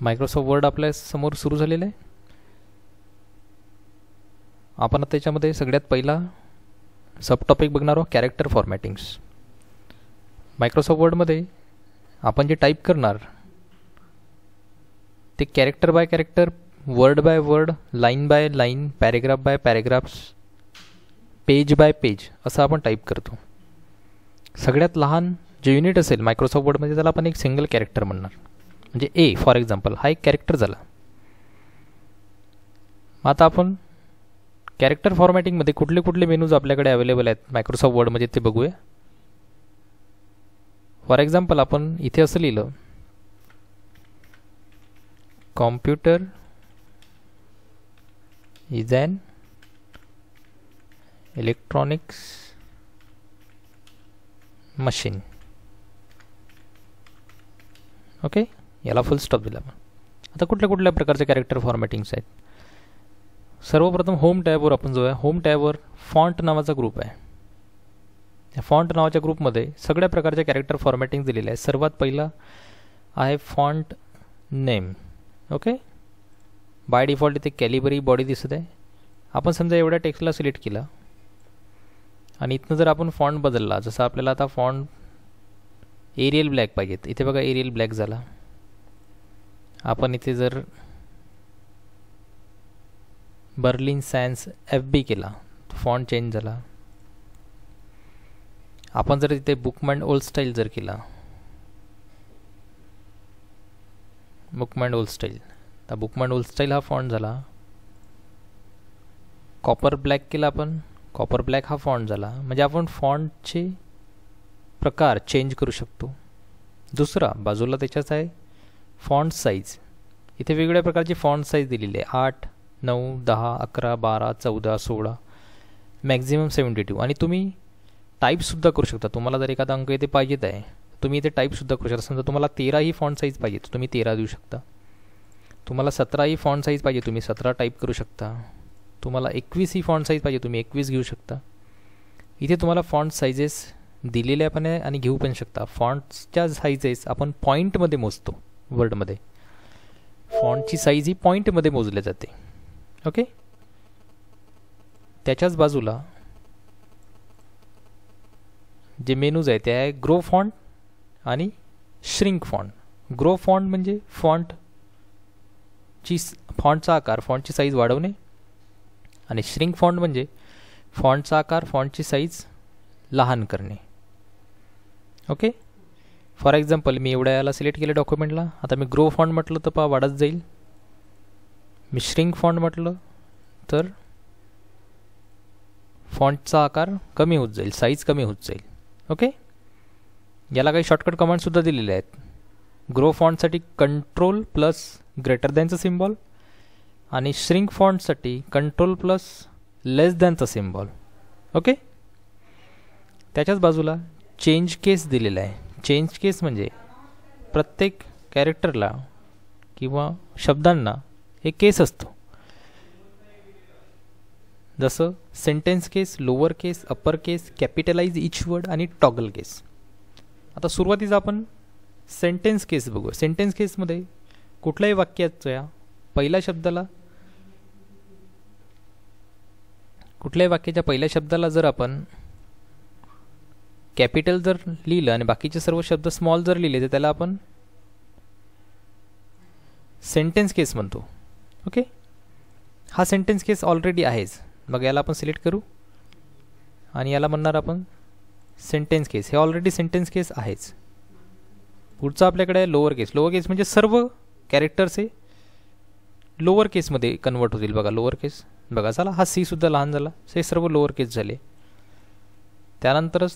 Microsoft word आपल्या समोर सुरू झालेलं आहे. आपण आता त्याच्यामध्ये सगळ्यात पहिला सब टॉपिक बघणार आहोत, कॅरेक्टर फॉर्मॅटिंग्स. मायक्रोसॉफ्ट वर्डमध्ये आपण जे टाईप करणार ते character by character, word by word, line by line, paragraph by paragraphs, page by page असं आपण टाईप करतो. सगळ्यात लहान जे युनिट असेल मायक्रोसॉफ्ट वर्डमध्ये त्याला आपण एक सिंगल कॅरेक्टर म्हणणार. म्हणजे ए फॉर एक्झाम्पल हा एक कॅरेक्टर झाला. आता आपण कॅरेक्टर फॉर्मॅटिंगमध्ये कुठले कुठले मेनूज आपल्याकडे अवेलेबल आहेत मायक्रोसॉफ्ट वर्डमध्ये ते बघूया. फॉर एक्झाम्पल आपण इथे असं लिहिलं, computer is an electronics machine. Okay, याला फुल स्टॉप दिला. आता कुठल्या कुठल्या प्रकारचे कॅरेक्टर फॉर्मॅटिंग्स आहेत. सर्वप्रथम होम टॅबवर आपण जाऊया. होम टॅबवर फॉन्ट नावाचा ग्रुप आहे. या फॉन्ट नावाच्या ग्रुपमध्ये सगळ्या प्रकारच्या कॅरेक्टर फॉर्मॅटिंग दिलेल्या आहे. सर्वात पहिला आहे font name. Okay, by default इथे कॅलिबरी बॉडी दिसत आहे. आपण समजा एवढ्या टेक्स्टला सिलेक्ट केला आणि इथनं जर आपण फॉन्ट बदलला, जसं आपल्याला आता फॉन्ट एरियल ब्लॅक पाहिजेत, इथे बघा एरियल ब्लॅक झाला. आपण इथे जर बर्लिन सॅन्स FB केला फॉन्ट चेंज झाला. आपण जर इथे बुकमाइंड ओल्ड स्टाईल जर केला, बुकमाइंड ओल्ड स्टाईल, तर बुकमाइंड ओल्ड स्टाईल हा फॉन्ट झाला. कॉपर ब्लॅक केला आपण, कॉपर ब्लॅक हा फॉन्ट झाला. म्हणजे आपण फॉन्टचे प्रकार चेंज करू शकतो. दुसरा बाजूला त्याच्याच आहे फॉन्ट साईज. इथे वेगवेगळ्या प्रकारची फॉन्ट साईज दिलेली आहे. 8, 9, 10, 11, 12, 14, 16, मॅक्झिमम 72. आणि तुम्ही टाईपसुद्धा करू शकता. तुम्हाला जर एखादा अंक इथे पाहिजेत आहे, तुम्ही इथे टाईपसुद्धा करू शकता. समजा तुम्हाला 13 ही फॉन्ट साईज पाहिजे तर तुम्ही 13 देऊ शकता. तुम्हाला 17 ही फॉन्ट साईज पाहिजे, तुम्ही 17 टाईप करू शकता. तुम्हाला 21 ही फॉन्ट साईज पाहिजे, तुम्ही 21 घेऊ शकता. इथे तुम्हाला फॉन्ट साईजेस दिलेल्या पण आहे आणि घेऊ पण शकता. फॉन्ट्सच्या साईजेस आपण पॉईंटमध्ये मोजतो वर्डमध्ये. फॉन्टची साईज ही पॉईंटमध्ये मोजल्या जाते. ओके, त्याच्याच बाजूला जे मेनूज आहे ते आहे ग्रो फॉन्ट आणि श्रिंक फॉन्ट. ग्रो फॉन्ट म्हणजे फॉन्टचा आकार, फॉन्टची साईज वाढवणे. आणि श्रिंक फॉन्ट म्हणजे फॉन्टचा आकार, फॉन्टची साईज लहान करणे. ओके, फॉर एक्झाम्पल मी एवढ्या याला सिलेक्ट केलं डॉक्युमेंटला. आता मी ग्रो फॉन्ट म्हटलं तर वाढत जाईल. मी श्रिंक फॉन्ट म्हटलं तर फॉन्टचा आकार कमी होत जाईल, साईज कमी होत जाईल. ओके, याला काही शॉर्टकट कमांडसुद्धा दिलेले आहेत. ग्रो फॉन्टसाठी कंट्रोल प्लस ग्रेटर दॅनचा सिम्बॉल आणि श्रिंक फॉन्टसाठी कंट्रोल प्लस लेस दॅनचा सिम्बॉल. ओके, त्याच्याच बाजूला चेंज केस दिलेला आहे. चेंज केस म्हणजे प्रत्येक कॅरेक्टरला किंवा शब्दांना एक केस असतो. जसं सेंटेन्स केस, लोअर केस, अप्पर केस, कॅपिटलाइज इच वर्ड आणि टॉगल केस. आता सुरुवातीचा आपण सेंटेन्स केस बघू. सेंटेन्स केसमध्ये कुठल्याही वाक्याच्या पहिल्या शब्दाला, कुठल्याही वाक्याच्या पहिल्या शब्दाला जर आपण कॅपिटल जर लिहिलं आणि बाकीचे सर्व शब्द स्मॉल जर लिहिले तर त्याला आपण सेंटेन्स केस म्हणतो. ओके, हा सेंटेन्स केस ऑलरेडी आहेच. मग याला आपण सिलेक्ट करू आणि याला म्हणणार आपण सेंटेन्स केस. हे ऑलरेडी सेंटेन्स केस आहेच. पुढचं आपल्याकडे आहे लोअर केस. लोअर केस म्हणजे सर्व कॅरेक्टर्स हे लोअर केसमध्ये कन्वर्ट होतील. बघा लोअर केस, बघा झाला. हा C सुद्धा लहान झाला. हे सर्व लोअर केस झाले. त्यानंतरच